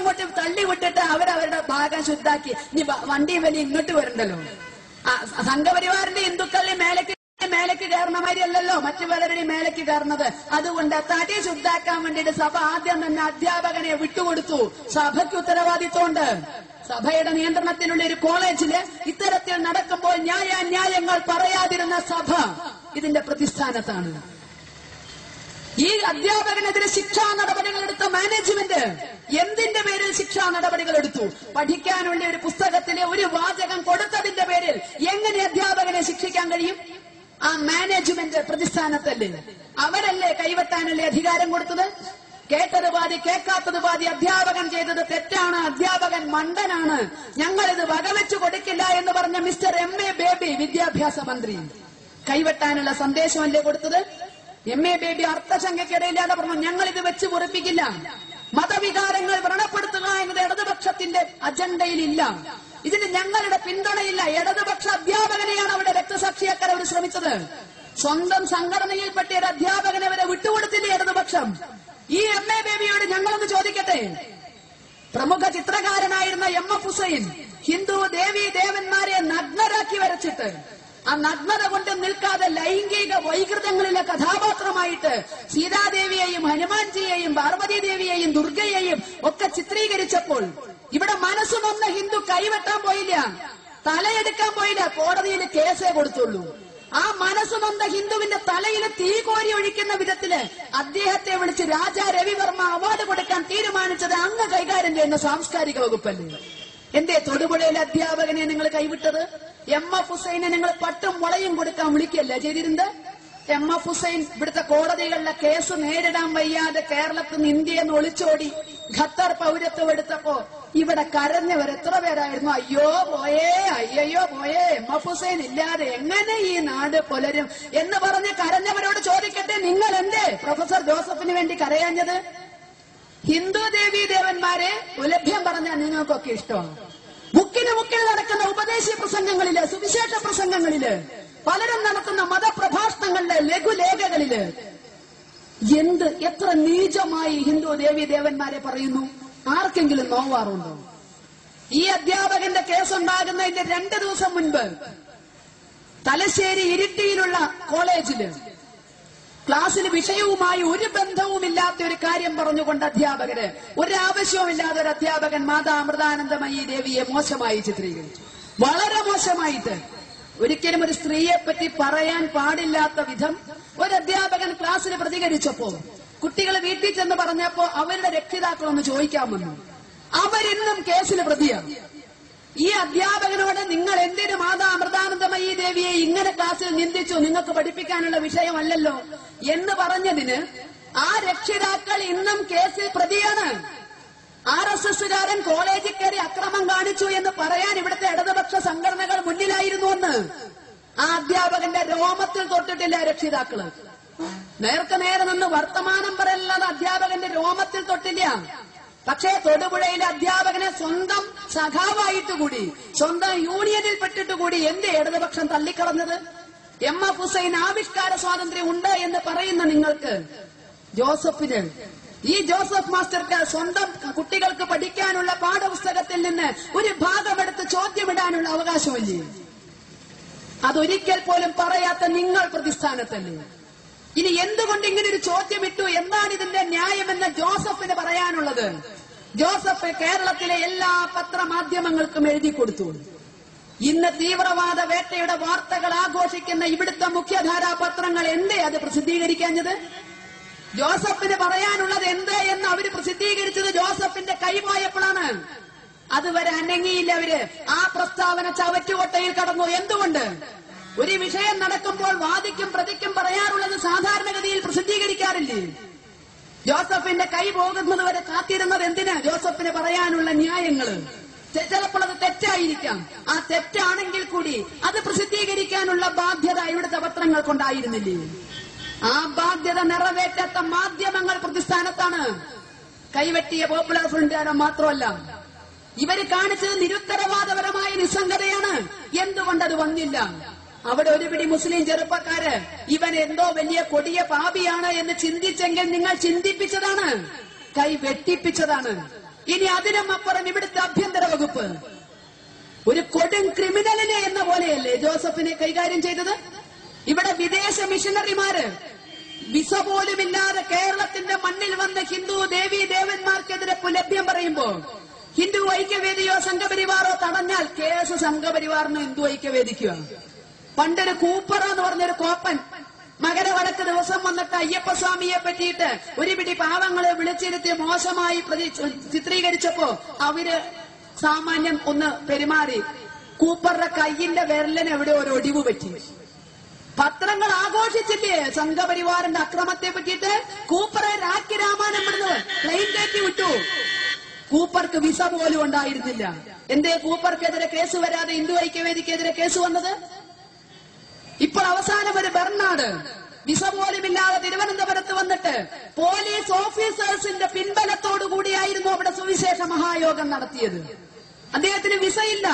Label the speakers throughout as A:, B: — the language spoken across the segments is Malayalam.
A: അങ്ങോട്ട് തള്ളി വിട്ടിട്ട് അവരവരുടെ ഭാഗം ശുദ്ധാക്കി ഇനി വണ്ടി വലി ഇങ്ങോട്ട് വരണ്ടല്ലോ. സംഘപരിവാറിന്റെ ഹിന്ദുക്കളുടെ മേലേക്ക് കയറുന്ന മാതിരിയല്ലല്ലോ മറ്റു പലരുടെയും മേലേക്ക് കയറുന്നത്. അതുകൊണ്ട് തടി ശുദ്ധാക്കാൻ വേണ്ടിയിട്ട് സഭ ആദ്യം തന്നെ അധ്യാപകനെ വിട്ടുകൊടുത്തു. സഭയ്ക്ക് ഉത്തരവാദിത്വമുണ്ട്. സഭയുടെ നിയന്ത്രണത്തിലുള്ള ഒരു കോളേജില് ഇത്തരത്തിൽ നടക്കുമ്പോൾ ന്യായങ്ങൾ പറയാതിരുന്ന സഭ ഇതിന്റെ പ്രതിസ്ഥാനത്താണ്. ഈ അധ്യാപകനെതിരെ ശിക്ഷാ നടപടികൾ എടുത്ത മാനേജ്മെന്റ് എന്തിന്റെ പേരിൽ ശിക്ഷാ നടപടികൾ എടുത്തു? പഠിക്കാനുള്ള ഒരു പുസ്തകത്തിലെ ഒരു വാചകം കൊടുത്തതിന്റെ പേരിൽ എങ്ങനെ അധ്യാപകനെ ശിക്ഷിക്കാൻ കഴിയും? ആ മാനേജ്മെന്റ് പ്രതിസ്ഥാനത്തല്ലേ? അവരല്ലേ കൈവെട്ടാനല്ലേ അധികാരം കൊടുത്തത്? കേട്ടത് പാതി കേൾക്കാത്തത് പാതി അധ്യാപകൻ ചെയ്തത് തെറ്റാണ്, അധ്യാപകൻ മണ്ടനാണ്, ഞങ്ങളിത് വകവെച്ചു കൊടുക്കില്ല എന്ന് പറഞ്ഞ മിസ്റ്റർ MA ബേബി വിദ്യാഭ്യാസ മന്ത്രി കൈവെട്ടാനുള്ള സന്ദേശമല്ലേ കൊടുത്തത്? MA ബേബി അർത്ഥശങ്കയ്ക്കിടയില്ലാതെ പറഞ്ഞു ഞങ്ങൾ ഇത് വെച്ച് പൊറിപ്പിക്കില്ല. മതവികാരങ്ങൾ വ്രണപ്പെടുത്തുക എന്നത് ഇടതുപക്ഷത്തിന്റെ അജണ്ടയിലില്ല. ഇതിന് ഞങ്ങളുടെ പിന്തുണയില്ല. ഇടതുപക്ഷ അധ്യാപകനെയാണ് അവിടെ രക്തസാക്ഷിയാക്കാൻ അവർ ശ്രമിച്ചത്. സ്വന്തം സംഘടനയിൽപ്പെട്ട ഒരു അധ്യാപകനെ അവരെ വിട്ടുകൊടുത്തില്ലേ ഇടതുപക്ഷം? ഈ MA ബേബിയോട് ഞങ്ങളൊന്ന് ചോദിക്കട്ടെ. പ്രമുഖ ചിത്രകാരനായിരുന്ന MF ഹുസൈൻ ഹിന്ദു ദേവീ ദേവന്മാരെ നഗ്നരാക്കി വരച്ചിട്ട് ആ നഗ്നത കൊണ്ട് നിൽക്കാതെ ലൈംഗിക വൈകൃതങ്ങളിലെ കഥാപാത്രമായിട്ട് സീതാദേവിയെയും ഹനുമാൻജിയെയും പാർവതി ദേവിയെയും ദുർഗയെയും ഒക്കെ ചിത്രീകരിച്ചപ്പോൾ ഇവിടെ മനസ്സുനൊന്ന ഹിന്ദു കൈവെട്ടാൻ പോയില്ല, തലയെടുക്കാൻ പോയില്ല, കോടതിയിൽ കേസേ കൊടുത്തുള്ളൂ. ആ മനസ്സുനൊന്ന ഹിന്ദുവിന്റെ തലയിൽ തീ കോരി ഒഴിക്കുന്ന വിധത്തില് അദ്ദേഹത്തെ വിളിച്ച് രാജാ രവിവർമ്മ അവാർഡ് കൊടുക്കാൻ തീരുമാനിച്ചത് അങ്ങ് കൈകാര്യം ചെയ്യുന്ന സാംസ്കാരിക വകുപ്പല്ലേ? എന്തേ തൊടുപുഴയിലെ അധ്യാപകനെ നിങ്ങൾ കൈവിട്ടത്? MF ഹുസൈനെ നിങ്ങൾ പട്ടും മുളയും കൊടുക്കാൻ വിളിക്കല്ലേ ചെയ്തിരുന്നത്? MF ഹുസൈൻ ഇവിടുത്തെ കോടതികളിലെ കേസ് നേരിടാൻ വയ്യാതെ കേരളത്തിൽ നിന്ന് ഇന്ത്യയിൽ നിന്ന് ഒളിച്ചോടി ഖത്തർ പൗരത്വം എടുത്തപ്പോ ഇവിടെ കരഞ്ഞവർ എത്ര പേരായിരുന്നു? അയ്യോ പോയേ, അയ്യോ പോയേ, MF ഹുസൈൻ ഇല്ലാതെ എങ്ങനെ ഈ നാട് പുലരും എന്ന് പറഞ്ഞ് കരഞ്ഞവരോട് ചോദിക്കട്ടെ, നിങ്ങൾ എന്തേ പ്രൊഫസർ ജോസഫിന് വേണ്ടി കരയാഞ്ഞത്? ഹിന്ദു ദേവീ ദേവന്മാരെ ഉലഭ്യം പറഞ്ഞാൽ നിങ്ങൾക്കൊക്കെ ഇഷ്ടമാണ്. മുക്കിന് നടക്കുന്ന ഉപദേശി പ്രസംഗങ്ങളില്, സുവിശേഷ പ്രസംഗങ്ങളില്, പലരും നടത്തുന്ന മതപ്രഭാഷണങ്ങളില്, ലഘുലേഖകളില് എത്ര നീചമായി ഹിന്ദു ദേവീ ദേവന്മാരെ പറയുന്നു? ആർക്കെങ്കിലും നോവാറുണ്ടോ? ഈ അധ്യാപകന്റെ കേസുണ്ടാകുന്നതിന്റെ 2 ദിവസം മുൻപ് തലശ്ശേരി ഇരിട്ടിയിലുള്ള കോളേജില് ക്ലാസ്സിൽ വിഷയവുമായി ഒരു ബന്ധവുമില്ലാത്ത ഒരു കാര്യം പറഞ്ഞുകൊണ്ട് അധ്യാപകര്, ഒരാവശ്യവുമില്ലാതെ ഒരു അധ്യാപകൻ മാതാ അമൃതാനന്ദമയി ദേവിയെ മോശമായി ചിത്രീകരിച്ചു. വളരെ മോശമായിട്ട്. ഒരിക്കലും ഒരു സ്ത്രീയെ പറ്റി പറയാൻ പാടില്ലാത്ത വിധം ഒരു അധ്യാപകൻ ക്ലാസ്സിൽ പ്രതികരിച്ചപ്പോ കുട്ടികൾ വീട്ടിൽ ചെന്ന് പറഞ്ഞപ്പോ അവരുടെ രക്ഷിതാക്കളൊന്ന് ചോദിക്കാൻ വന്നു. അവരിന്നും കേസിൽ പ്രതിയാണ്. ഈ അധ്യാപകനോട് നിങ്ങൾ എന്തിനു മാതാ അമൃതാനന്ദമയി ദേവിയെ ഇങ്ങനെ ക്ലാസ്സിൽ നിന്ദിച്ചു, നിങ്ങൾക്ക് പഠിപ്പിക്കാനുള്ള വിഷയമല്ലല്ലോ എന്ന് പറഞ്ഞതിന് ആ രക്ഷിതാക്കൾ ഇന്നും കേസിൽ പ്രതിയാണ്. RSSകാരൻ കോളേജിൽ കയറി അക്രമം കാണിച്ചു എന്ന് പറയാൻ ഇവിടുത്തെ ഇടതുപക്ഷ സംഘടനകൾ മുന്നിലായിരുന്നുവെന്ന് ആ അധ്യാപകന്റെ രോമത്തിൽ തൊട്ടിട്ടില്ല രക്ഷിതാക്കള്. നേരെ നിന്ന് വർത്തമാനം പറയല്ലാതെ അധ്യാപകന്റെ രോമത്തിൽ തൊട്ടില്ല. പക്ഷേ തൊടുപുഴയിലെ അധ്യാപകനെ സ്വന്തം സഖാവായിട്ടുകൂടി, സ്വന്തം യൂണിയനിൽ പെട്ടിട്ടുകൂടി എന്തേ ഇടതുപക്ഷം തള്ളിക്കളഞ്ഞത്? MF ഹുസൈൻ ആവിഷ്കാര സ്വാതന്ത്ര്യം ഉണ്ട് എന്ന് പറയുന്ന നിങ്ങൾക്ക്, ജോസഫിന്, ഈ ജോസഫ് മാസ്റ്റർക്ക് സ്വന്തം കുട്ടികൾക്ക് പഠിക്കാനുള്ള പാഠപുസ്തകത്തിൽ നിന്ന് ഒരു ഭാഗമെടുത്ത് ചോദ്യമിടാനുള്ള അവകാശമില്ലേ? അതൊരിക്കൽ പോലും പറയാത്ത നിങ്ങൾ പ്രതിസ്ഥാനത്തല്ലേ? ഇനി എന്തുകൊണ്ട് ഇങ്ങനെ ഒരു ചോദ്യമിട്ടു, എന്താണ് ഇതിന്റെ ന്യായമെന്ന് ജോസഫിന് പറയാനുള്ളത്? ജോസഫ് കേരളത്തിലെ എല്ലാ പത്രമാധ്യമങ്ങൾക്കും എഴുതി കൊടുത്തു. ഇന്ന് തീവ്രവാദ വേട്ടയുടെ വാർത്തകൾ ആഘോഷിക്കുന്ന ഇവിടുത്തെ മുഖ്യധാരാ പത്രങ്ങൾ എന്തേ അത് പ്രസിദ്ധീകരിക്കാഞ്ഞത്? ജോസഫിന് പറയാനുള്ളത് എന്തേ എന്ന് അവര് പ്രസിദ്ധീകരിച്ചത് ജോസഫിന്റെ കൈപോയപ്പോഴാണ്. അതുവരെ അനങ്ങിയില്ല അവര്. ആ പ്രസ്താവന ചവറ്റുകൊട്ടയിൽ കടന്നു. എന്തുകൊണ്ട്? ഒരു വിഷയം നടക്കുമ്പോൾ വാദിക്കും പ്രതിക്കും പറയാറുള്ളത് സാധാരണഗതിയിൽ പ്രസിദ്ധീകരിക്കാറില്ലേ? ജോസഫിന്റെ കൈ പോകുന്നത് വരെ കാത്തിരുന്നത് എന്തിനാ? ജോസഫിന് പറയാനുള്ള ന്യായങ്ങള്. ചിലപ്പോൾ അത് തെറ്റായിരിക്കാം. ആ തെറ്റാണെങ്കിൽ കൂടി അത് പ്രസിദ്ധീകരിക്കാനുള്ള ബാധ്യത ഇവിടുത്തെ പത്രങ്ങൾക്കുണ്ടായിരുന്നില്ലേ? ആ ബാധ്യത നിറവേറ്റാത്ത മാധ്യമങ്ങൾ പ്രതിസ്ഥാനത്താണ്. കൈവെട്ടിയ പോപ്പുലർ ഫ്രണ്ടുകാരൻ മാത്രമല്ല, ഇവര് കാണിച്ചത് നിരുത്തരവാദപരമായ നിസ്സംഗതയാണ്. എന്തുകൊണ്ടത് വന്നില്ല? അവിടെ ഒരു പിടി മുസ്ലിം ചെറുപ്പക്കാര് ഇവൻ എന്തോ വലിയ കൊടിയ പാപിയാണ് എന്ന് ചിന്തിച്ചെങ്കിൽ നിങ്ങൾ ചിന്തിപ്പിച്ചതാണ്, കൈ വെട്ടിപ്പിച്ചതാണ്. ഇനി അതിനും അപ്പുറം ഇവിടുത്തെ ആഭ്യന്തര വകുപ്പ് ഒരു കൊടും ക്രിമിനലിനെ എന്ന പോലെയല്ലേ ജോസഫിനെ കൈകാര്യം ചെയ്തത്? ഇവിടെ വിദേശ മിഷണറിമാര് വിസ പോലുമില്ലാതെ കേരളത്തിന്റെ മണ്ണിൽ വന്ന ഹിന്ദു ദേവീ ദേവന്മാർക്കെതിരെ പുലഭ്യം പറയുമ്പോ ഹിന്ദു ഐക്യവേദിയോ സംഘപരിവാറോ തടഞ്ഞാൽ കേസ് സംഘപരിവാറിന് ഹിന്ദു ഐക്യവേദിക്കുക. പണ്ടൊരു കൂപ്പറ എന്ന് പറഞ്ഞൊരു കോപ്പൻ മകരവിളക്ക് ദിവസം വന്നിട്ട് അയ്യപ്പസ്വാമിയെ പറ്റിയിട്ട് ഒരു പിടി പാവങ്ങളെ വിളിച്ചിരുത്തി മോശമായി ചിത്രീകരിച്ചപ്പോ അവര് സാമാന്യം ഒന്ന് പെരുമാറി. കൂപ്പറുടെ കയ്യിന്റെ വിരലിന് എവിടെ ഒരു ഒടിവ് പറ്റി. പത്രങ്ങൾ ആഘോഷിച്ചില്ലേ സംഘപരിവാറിന്റെ അക്രമത്തെ പറ്റിയിട്ട്? കൂപ്പറെ രാഖി രാമാനം വിടുന്നത് പ്ലെയിൻ കയറ്റി വിട്ടു. കൂപ്പർക്ക് വിസ പോലും ഉണ്ടായിരുന്നില്ല. എന്തേ കൂപ്പർക്കെതിരെ കേസ് വരാതെ ഹിന്ദു ഐക്യവേദിക്കെതിരെ കേസ് വന്നത്? ഇപ്പോൾ അവസാനം ഒരു ബെർണാഡ് വിസ പോലുമില്ലാതെ തിരുവനന്തപുരത്ത് വന്നിട്ട് പോലീസ് ഓഫീസേഴ്സിന്റെ പിൻബലത്തോടു കൂടിയായിരുന്നു അവിടെ സുവിശേഷ മഹായോഗം നടത്തിയത്. അദ്ദേഹത്തിന് വിസയില്ല.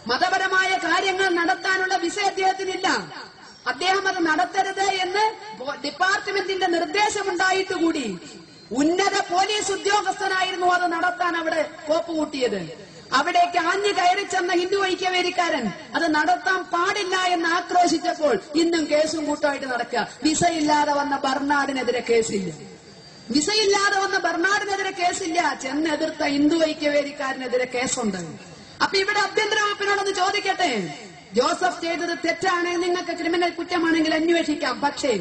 A: മതപരമായ കാര്യങ്ങൾ നടത്താനുള്ള വിസ അദ്ദേഹത്തിനില്ല. അദ്ദേഹം അത് നടത്തരുത് എന്ന് ഡിപ്പാർട്ട്മെന്റിന്റെ നിർദ്ദേശമുണ്ടായിട്ടുകൂടി ഉന്നത പോലീസ് ഉദ്യോഗസ്ഥനായിരുന്നു അത് നടത്താൻ അവിടെ കോപ്പുകൂട്ടിയത്. അവിടേക്ക് ആഞ്ഞു കയറി ചെന്ന ഹിന്ദു ഐക്യവേദിക്കാരൻ അത് നടത്താൻ പാടില്ല എന്ന് ആക്രോശിച്ചപ്പോൾ ഇന്നും കേസും കൂട്ടമായിട്ട് നടക്കുക. വിസയില്ലാതെ വന്ന ബർണാഡിനെതിരെ കേസില്ല. വിസയില്ലാതെ വന്ന ബർണാഡിനെതിരെ കേസില്ല. ചെന്നെതിർത്ത ഹിന്ദു ഐക്യവേദിക്കാരനെതിരെ കേസുണ്ട്. അപ്പൊ ഇവിടെ ആഭ്യന്തര വകുപ്പിനോടൊന്ന് ചോദിക്കട്ടെ, ജോസഫ് ചെയ്തത് തെറ്റാണെങ്കിൽ നിങ്ങൾക്ക് ക്രിമിനൽ കുറ്റമാണെങ്കിൽ അന്വേഷിക്കാം. പക്ഷേ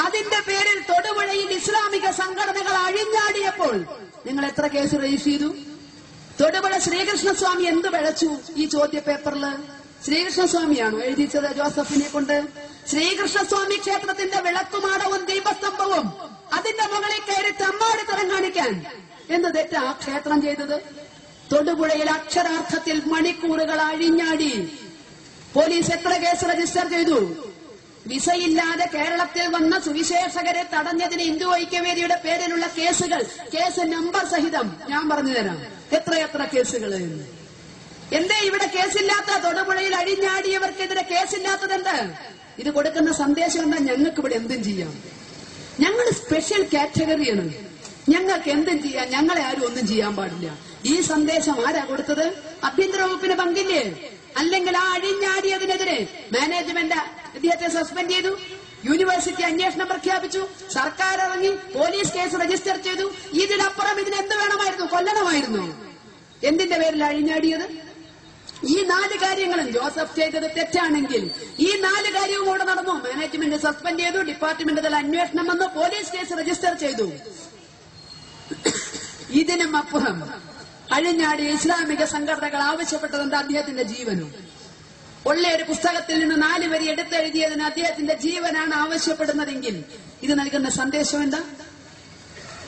A: അതിന്റെ പേരിൽ തൊടുപുഴയിൽ ഇസ്ലാമിക സംഘടനകൾ അഴിഞ്ഞാടിയപ്പോൾ നിങ്ങൾ എത്ര കേസ് രജിസ്റ്റർ ചെയ്തു? തൊടുപുഴ ശ്രീകൃഷ്ണസ്വാമി എന്ത് പിഴച്ചു ഈ ചോദ്യ പേപ്പറിൽ? ശ്രീകൃഷ്ണസ്വാമിയാണോ എഴുതിച്ചത് ജോസഫിനെ കൊണ്ട്? ശ്രീകൃഷ്ണസ്വാമി ക്ഷേത്രത്തിന്റെ വിളക്കുമാടവും ദീപസ്തംഭവും അതിന്റെ മുകളിൽ കയറി തമ്മാടിത്തരം കാണിക്കാൻ എന്ത് തെറ്റാ ആ ക്ഷേത്രം ചെയ്തത്? തൊടുപുഴയിൽ അക്ഷരാർത്ഥത്തിൽ മണിക്കൂറുകൾ അഴിഞ്ഞാടി. പോലീസ് എത്ര കേസ് രജിസ്റ്റർ ചെയ്തു? വിസയില്ലാതെ കേരളത്തിൽ വന്ന സുവിശേഷകരെ തടഞ്ഞതിന് ഹിന്ദു ഐക്യവേദിയുടെ പേരിലുള്ള കേസുകൾ, കേസ് നമ്പർ സഹിതം ഞാൻ പറഞ്ഞുതരാം എത്രയെത്ര കേസുകൾ. എന്തേ ഇവിടെ കേസില്ലാത്ത? തൊടുപുഴയിൽ അഴിഞ്ഞാടിയവർക്കെതിരെ കേസില്ലാത്തത് എന്ത്? ഇത് കൊടുക്കുന്ന സന്ദേശം എന്താ? ഞങ്ങൾക്ക് ഇവിടെ എന്തും ചെയ്യാം, ഞങ്ങൾ സ്പെഷ്യൽ കാറ്റഗറിയാണ്, ഞങ്ങൾക്ക് എന്തും ചെയ്യാം, ഞങ്ങളെ ആരും ഒന്നും ചെയ്യാൻ പാടില്ല. ഈ സന്ദേശം ആരാ കൊടുത്തത്? ആഭ്യന്തര വകുപ്പിന് പങ്കില്ലേ? അല്ലെങ്കിൽ ആ അഴിഞ്ഞാടിയതിനെതിരെ മാനേജ്മെന്റ് ഇദ്ദേഹത്തെ സസ്പെൻഡ് ചെയ്തു, യൂണിവേഴ്സിറ്റി അന്വേഷണം പ്രഖ്യാപിച്ചു, സർക്കാർ ഇറങ്ങി പോലീസ് കേസ് രജിസ്റ്റർ ചെയ്തു. ഇതിനപ്പുറം ഇതിന് എന്ത് വേണമായിരുന്നു? കൊല്ലണമായിരുന്നു. എന്തിന്റെ പേരിൽ അഴിഞ്ഞാടിയത്? ഈ 4 കാര്യങ്ങളും ജോസഫ് ചെയ്തത് തെറ്റാണെങ്കിൽ ഈ 4 കാര്യവും കൂടെ നടന്നു. മാനേജ്മെന്റ് സസ്പെൻഡ് ചെയ്തു, ഡിപ്പാർട്ട്മെന്റ് തല അന്വേഷണം വന്നു, പോലീസ് കേസ് രജിസ്റ്റർ ചെയ്തു. ഇതിനും അപ്പുറം അഴിഞ്ഞാടിയ ഇസ്ലാമിക സംഘടനകൾ ആവശ്യപ്പെട്ടതെന്താ? അദ്ദേഹത്തിന്റെ ജീവനും. ഉള്ള ഒരു പുസ്തകത്തിൽ നിന്ന് 4 വരി എടുത്തെഴുതിയതിന് അദ്ദേഹത്തിന്റെ ജീവനാണ് ആവശ്യപ്പെടുന്നതെങ്കിൽ ഇത് നൽകുന്ന സന്ദേശം എന്താ?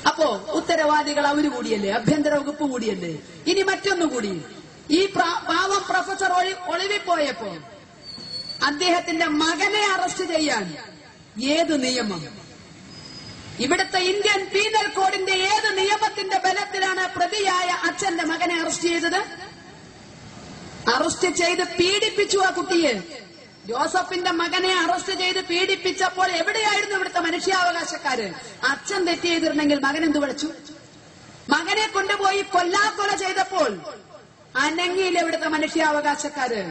A: അപ്പോ ഉത്തരവാദികൾ അവര് കൂടിയല്ലേ, ആഭ്യന്തര വകുപ്പ് കൂടിയല്ലേ. ഇനി മറ്റൊന്നുകൂടി, ഈ പാവം പ്രൊഫസർ ഒളിവിപ്പോയപ്പോ അദ്ദേഹത്തിന്റെ മകനെ അറസ്റ്റ് ചെയ്യാൻ ഏത് നിയമം? ഇവിടുത്തെ ഇന്ത്യൻ പീനൽ കോഡിന്റെ ഏത് നിയമത്തിന്റെ ബലത്തിലാണ് പ്രതിയായ അച്ഛന്റെ മകനെ അറസ്റ്റ് ചെയ്തത്? അറസ്റ്റ് ചെയ്ത് പീഡിപ്പിച്ചു ആ കുട്ടിയെ. ജോസഫിന്റെ മകനെ അറസ്റ്റ് ചെയ്ത് പീഡിപ്പിച്ചപ്പോൾ എവിടെയായിരുന്നു ഇവിടുത്തെ മനുഷ്യാവകാശക്കാര്? അച്ഛൻ തെറ്റ് ചെയ്തിരുന്നെങ്കിൽ മകൻ എന്തു വിളിച്ചു? മകനെ കൊണ്ടുപോയി കൊല്ലാക്കൊല ചെയ്തപ്പോൾ അനങ്ങിയില്ല ഇവിടുത്തെ മനുഷ്യാവകാശക്കാര്.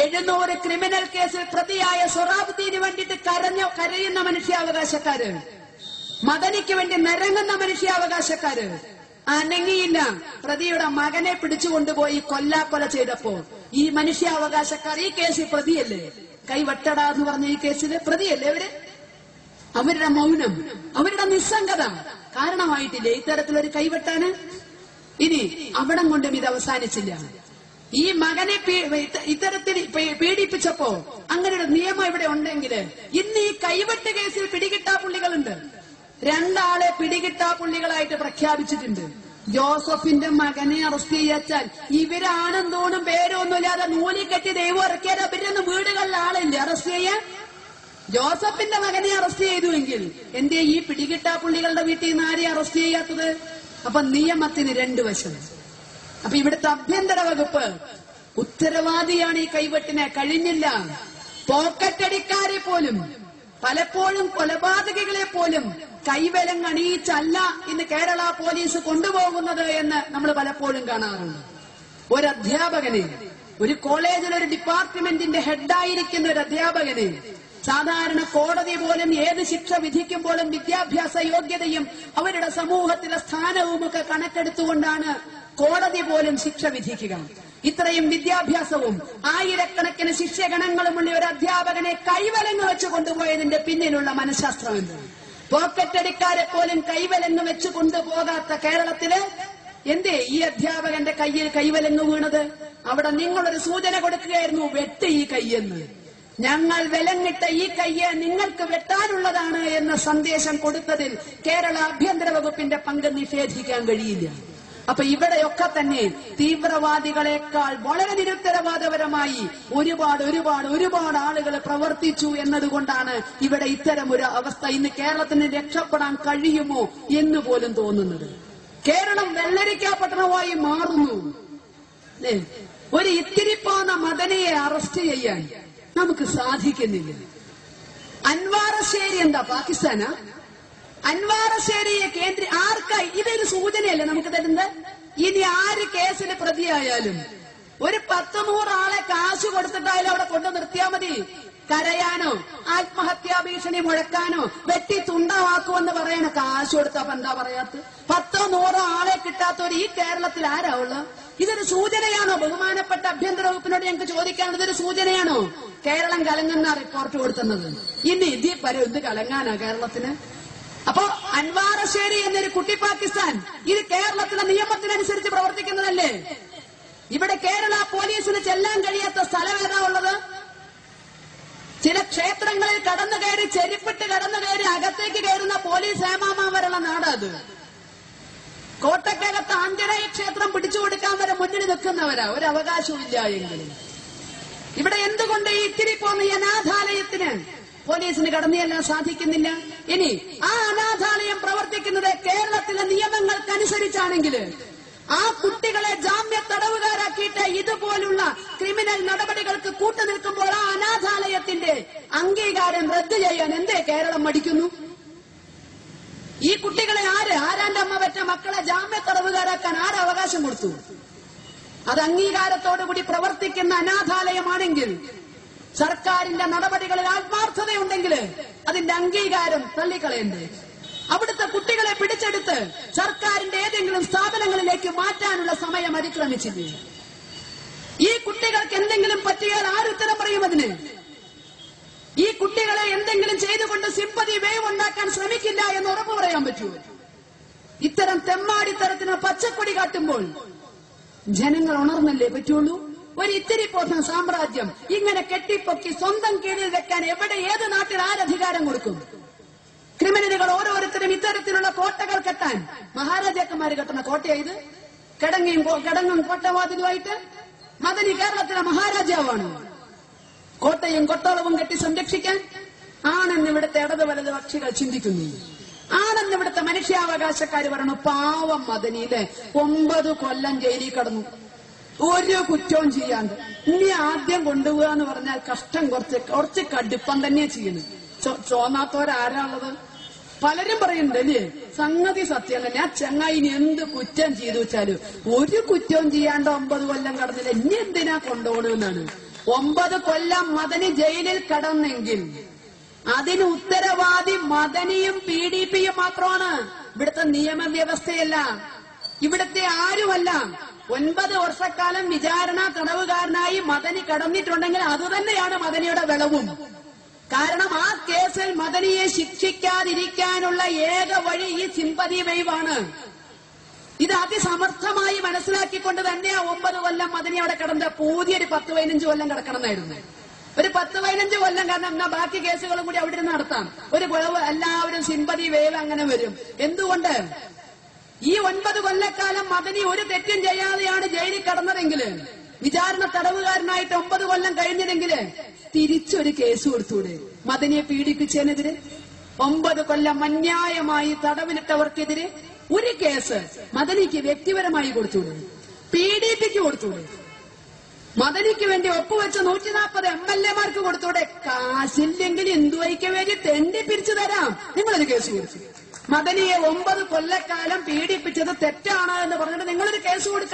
A: 700 ക്രിമിനൽ കേസിൽ പ്രതിയായ സൊറാബുദ്ദീന് വേണ്ടിയിട്ട് കരയുന്ന മനുഷ്യാവകാശക്കാര്, മദനിക്ക് വേണ്ടി നിരങ്ങുന്ന മനുഷ്യാവകാശക്കാര് അനങ്ങിയില്ല. പ്രതിയുടെ മകനെ പിടിച്ചുകൊണ്ടുപോയി കൊല്ലാക്കൊല ചെയ്തപ്പോ ഈ മനുഷ്യാവകാശക്കാർ ഈ കേസിൽ പ്രതിയല്ലേ? കൈവെട്ടട എന്ന് പറഞ്ഞ ഈ കേസില് പ്രതിയല്ലേ അവര്? അവരുടെ മൗനം, അവരുടെ നിസ്സംഗത കാരണമായിട്ടില്ലേ ഇത്തരത്തിലൊരു കൈവെട്ടാന്? ഇനി അവിടം കൊണ്ടും ഇത് അവസാനിച്ചില്ല. ഈ മകനെ ഇത്തരത്തിൽ പീഡിപ്പിച്ചപ്പോ അങ്ങനെ ഒരു നിയമം ഇവിടെ ഉണ്ടെങ്കിൽ ഇന്ന് ഈ കൈവെട്ട് കേസിൽ പിടികിട്ടാപ്പുള്ളികളുണ്ട്. 2 ആളെ പിടികിട്ടാപ്പുള്ളികളായിട്ട് പ്രഖ്യാപിച്ചിട്ടുണ്ട്. ജോസഫിന്റെ മകനെ അറസ്റ്റ് ചെയ്യാച്ചാൽ ഇവരാണെന്തോന്നും പേരൊന്നുമില്ലാതെ നൂലിക്കെട്ടി ദൈവം ഇറക്കിയാൽ അവരൊന്ന് വീടുകളിലെ ആളില്ലേ അറസ്റ്റ് ചെയ്യാൻ? ജോസഫിന്റെ മകനെ അറസ്റ്റ് ചെയ്തുവെങ്കിൽ എന്തേ ഈ പിടികിട്ടാപ്പുള്ളികളുടെ വീട്ടിൽ നിന്ന് ആരെയും അറസ്റ്റ് ചെയ്യാത്തത്? അപ്പൊ നിയമത്തിന് 2 വശം. അപ്പൊ ഇവിടുത്തെ ആഭ്യന്തര വകുപ്പ് ഉത്തരവാദിയാണ് ഈ കൈവെട്ടിനെ. കഴിഞ്ഞില്ല. പോക്കറ്റടിക്കാരെ പോലും, പലപ്പോഴും കൊലപാതകികളെ പോലും കൈവലങ്ങണിയിച്ചല്ല ഇന്ന് കേരള പോലീസ് കൊണ്ടുപോകുന്നത് എന്ന് നമ്മൾ പലപ്പോഴും കാണാറുണ്ട്. ഒരു അധ്യാപകനെ, ഒരു കോളേജിൽ ഒരു ഡിപ്പാർട്ട്മെന്റിന്റെ ഹെഡായിരിക്കുന്ന ഒരു അധ്യാപകനെ സാധാരണ കോടതി പോലും ഏത് ശിക്ഷ വിധിക്കുമ്പോഴും വിദ്യാഭ്യാസ യോഗ്യതയും അവരുടെ സമൂഹത്തിലെ സ്ഥാനവും ഒക്കെ കണക്കെടുത്തുകൊണ്ടാണ് കോടതി പോലും ശിക്ഷ വിധിക്കുക. ഇത്രയും വിദ്യാഭ്യാസവും ആയിരക്കണക്കിന് ശിഷ്യഗണങ്ങളുമുള്ള ഒരു അധ്യാപകനെ കൈവലങ്ങ് വെച്ച് കൊണ്ടുപോയതിന്റെ പിന്നിലുള്ള മനഃശാസ്ത്രം എന്ത്? പോക്കറ്റടിക്കാരെ പോലും കൈവലങ്ങ് വെച്ച് കൊണ്ടുപോകാത്ത കേരളത്തില് എന്തേ ഈ അധ്യാപകന്റെ കയ്യിൽ കൈവലങ്ങ് വീണത്? അവിടെ നിങ്ങളൊരു സൂചന കൊടുക്കുകയായിരുന്നു, വെട്ട് ഈ കൈയെന്ന്. ഞങ്ങൾ വിലങ്ങിട്ട ഈ കയ്യെ നിങ്ങൾക്ക് വെട്ടാനുള്ളതാണ് എന്ന സന്ദേശം കൊടുത്തതിൽ കേരള ആഭ്യന്തര വകുപ്പിന്റെ പങ്ക് നിഷേധിക്കാൻ കഴിയില്ല. അപ്പൊ ഇവിടെയൊക്കെ തന്നെ തീവ്രവാദികളെക്കാൾ വളരെ നിരുത്തരവാദപരമായി ഒരുപാട് ആളുകൾ പ്രവർത്തിച്ചു എന്നതുകൊണ്ടാണ് ഇവിടെ ഇത്തരം ഒരു അവസ്ഥ ഇന്ന് കേരളത്തിന് രക്ഷപ്പെടാൻ കഴിയുമോ എന്ന് പോലും തോന്നുന്നത്. കേരളം വെള്ളരിക്കാ പട്ടണമായി മാറുന്നു. ഒരു ഇത്തിരിപ്പോന്ന മദനിയെ അറസ്റ്റ് ചെയ്യാൻ നമുക്ക് സാധിക്കുന്നില്ല. അൻവാറശ്ശേരി എന്താ പാകിസ്ഥാനാ? അൻവാറശ്ശേരിയെ ആർക്കായി? ഇതൊരു സൂചനയല്ലേ നമുക്ക് തരുന്നത്? ഇനി ആര് കേസിൽ പ്രതിയായാലും ഒരു 10-100 ആളെ കാശ് കൊടുത്തിട്ടായാലും അവിടെ കൊണ്ടു നിർത്തിയാൽ മതി. കരയാനോ ആത്മഹത്യാ ഭീഷണി മുഴക്കാനോ വെട്ടി തുണ്ടമാക്കുമെന്ന് പറയണ കാശ് കൊടുത്തപ്പോ എന്താ പറയാത്ത? 10-100 ആളെ കിട്ടാത്തവർ ഈ കേരളത്തിൽ ആരാവുള്ളൂ? ഇതൊരു സൂചനയാണോ? ബഹുമാനപ്പെട്ട ആഭ്യന്തര വകുപ്പിനോട് ഞങ്ങൾക്ക് ചോദിക്കാനുള്ളത്, ഇതൊരു സൂചനയാണോ? കേരളം കലങ്ങുന്ന റിപ്പോർട്ട് കൊടുത്തുന്നത്. ഇനി ഇതിൽ പരം എന്ത് കലങ്ങാനാ കേരളത്തിന്? അപ്പോ അൻവാറശ്ശേരി എന്നൊരു കുട്ടി പാകിസ്ഥാൻ ഇത് കേരളത്തിലെ നിയമത്തിനനുസരിച്ച് പ്രവർത്തിക്കുന്നതല്ലേ? ഇവിടെ കേരള പോലീസിന് ചെല്ലാൻ കഴിയാത്ത സ്ഥലം ഏതാ ഉള്ളത്? ചില ക്ഷേത്രങ്ങളിൽ കടന്നു കയറി ചെരുപ്പിട്ട് കടന്നു കയറി അകത്തേക്ക് കയറുന്ന പോലീസ് ഹേമാമാവരുള്ള നാടത്. കോട്ടക്കകത്ത് ആഞ്ജനേയ ക്ഷേത്രം പിടിച്ചു കൊടുക്കാൻ വരെ മുന്നിൽ നിൽക്കുന്നവരാ. ഒരു അവകാശവും ഇല്ല എങ്കിലും ഇവിടെ എന്തുകൊണ്ട് ഈ ഇത്തിരി പോന്ന ഈ അനാഥാലയത്തിന് പോലീസിന് കടന്നു ചെല്ലാൻ സാധിക്കുന്നില്ല? ഇനി ആ അനാഥാലയം പ്രവർത്തിക്കുന്നത് കേരളത്തിലെ നിയമങ്ങൾക്കനുസരിച്ചാണെങ്കിൽ ആ കുട്ടികളെ ജാമ്യ തടവുകാരാക്കിയിട്ട് ഇതുപോലുള്ള ക്രിമിനൽ നടപടികൾക്ക് കൂട്ടുനിൽക്കുമ്പോൾ ആ അനാഥാലയത്തിന്റെ അംഗീകാരം റദ്ദു ചെയ്യാൻ എന്തേ കേരളം മടിക്കുന്നു? ഈ കുട്ടികളെ ആരാന്റെ അമ്മ പെറ്റ മക്കളെ ജാമ്യ തടവുകാരാക്കാൻ അവകാശം കൊടുത്തു? അത് അംഗീകാരത്തോടുകൂടി പ്രവർത്തിക്കുന്ന അനാഥാലയമാണെങ്കിൽ, സർക്കാരിന്റെ നടപടികളിൽ ആത്മാർത്ഥതയുണ്ടെങ്കിൽ അതിന്റെ അംഗീകാരം തള്ളിക്കളയണ്ടേ? അവിടുത്തെ കുട്ടികളെ പിടിച്ചെടുത്ത് സർക്കാരിന്റെ ഏതെങ്കിലും സ്ഥാപനങ്ങളിലേക്ക് മാറ്റാനുള്ള സമയം അതിക്രമിച്ചില്ലേ? ഈ കുട്ടികൾക്ക് എന്തെങ്കിലും പറ്റിയാൽ ആരുത്തരം പറയും അതിന്? ഈ കുട്ടികളെ എന്തെങ്കിലും ചെയ്തുകൊണ്ട് സിമ്പതി വേവ് ഉണ്ടാക്കാൻ ശ്രമിക്കില്ല എന്ന് ഉറപ്പു പറയാൻ പറ്റുമോ? ഇത്തരം തെമ്മാടിത്തരത്തിന് പച്ചക്കൊടി കാട്ടുമ്പോൾ ജനങ്ങൾ ഉണർന്നല്ലേ പറ്റുള്ളൂ? ഒരു ഇത്തിരി പോന്ന സാമ്രാജ്യം ഇങ്ങനെ കെട്ടിപ്പൊക്കി സ്വന്തം കീഴിൽ വെക്കാൻ എവിടെ ഏത് നാട്ടിൽ ആരധികാരം കൊടുക്കും? ക്രിമിനലുകൾ ഓരോരുത്തരും ഇത്തരത്തിലുള്ള കോട്ടകൾ കെട്ടാൻ മഹാരാജാക്കന്മാര് കെട്ടുന്ന കോട്ടയായത്. കിടങ്ങും കോട്ടവാതിലുമായിട്ട് മദനി കേരളത്തിലെ മഹാരാജാവാണ്. കോട്ടയും കൊട്ടളവും കെട്ടി സംരക്ഷിക്കാൻ ആണെന്ന് ഇവിടുത്തെ ഇടത് വലത് കക്ഷികൾ ചിന്തിക്കുന്നു. ആണെന്ന് ഇവിടുത്തെ മനുഷ്യാവകാശക്കാര് പറഞ്ഞു. പാവം മദനിയിലെ 9 കൊല്ലം ജയിലിൽ കടന്നു, ഒരു കുറ്റവും ചെയ്യാണ്ട്. ഇനി ആദ്യം കൊണ്ടുപോകുക എന്ന് പറഞ്ഞാൽ കഷ്ടം കുറച്ച് കടുപ്പം തന്നെയാ ചെയ്യുന്നത്. ചോന്നാത്തവരാരാളുള്ളത്? പലരും പറയുന്നുണ്ട് അല്ലേ? സംഗതി സത്യം തന്നെ. ആ ചങ്ങായിനി എന്ത് കുറ്റം ചെയ്തു വെച്ചാലും ഒരു കുറ്റവും ചെയ്യാണ്ട് 9 കൊല്ലം കടന്നില്ല. ഇനി എന്തിനാ കൊണ്ടുപോകണമെന്നാണ്. 9 കൊല്ലം മദനി ജയിലിൽ കടന്നെങ്കിൽ അതിന് ഉത്തരവാദി മദനിയും PDPയും മാത്രമാണ്. ഇവിടുത്തെ നിയമവ്യവസ്ഥയല്ല, ഇവിടുത്തെ ആരുമല്ല. 9 വർഷക്കാലം വിചാരണ തടവുകാരനായി മദനി കടന്നിട്ടുണ്ടെങ്കിൽ അതുതന്നെയാണ് മദനിയുടെ വിളവും. കാരണം ആ കേസിൽ മദനിയെ ശിക്ഷിക്കാതിരിക്കാനുള്ള ഏക വഴി ഈ സിമ്പതി വേവാണ്. ഇത് അതിസമർത്ഥമായി മനസ്സിലാക്കിക്കൊണ്ട് തന്നെയാ 9 കൊല്ലം മദനി അവിടെ കിടന്നത്. പുതിയൊരു 10-15 കൊല്ലം കിടക്കണമെന്നായിരുന്നു. ഒരു 10-15 കൊല്ലം, കാരണം എന്നാ ബാക്കി കേസുകളും കൂടി അവിടെ നിന്ന് നടത്താം. ഒരു കുഴവ് എല്ലാവരും സിമ്പതി വേവ് അങ്ങനെ വരും. എന്തുകൊണ്ട്? ഈ 9 കൊല്ലക്കാലം മദനി ഒരു തെറ്റും ചെയ്യാതെയാണ് ജയിലിൽ കടന്നതെങ്കിൽ, വിചാരണ തടവുകാരനായിട്ട് 9 കൊല്ലം കഴിഞ്ഞതെങ്കിൽ തിരിച്ചൊരു കേസ് കൊടുത്തൂടെ മദനിയെ പീഡിപ്പിച്ചതിനെതിരെ? 9 കൊല്ലം അന്യായമായി തടവിലിട്ടവർക്കെതിരെ ഒരു കേസ് മദനിക്ക് വ്യക്തിപരമായി കൊടുത്തൂടെ? PDPക്ക് കൊടുത്തൂടെ? മദനിക്ക് വേണ്ടി ഒപ്പുവെച്ച 140 MLA-മാർക്ക് കൊടുത്തൂടെ? കാശില്ലെങ്കിൽ എന്തുവയ്ക്ക് വേണ്ടി തെണ്ടി പിരിച്ചു തരാം. നിങ്ങളൊരു കേസ് കൊടുത്തു. മദനിയെ 9 കൊല്ലക്കാലം പീഡിപ്പിച്ചത് തെറ്റാണ് എന്ന് പറഞ്ഞിട്ട് നിങ്ങളൊരു കേസ് കൊടുക്കുക.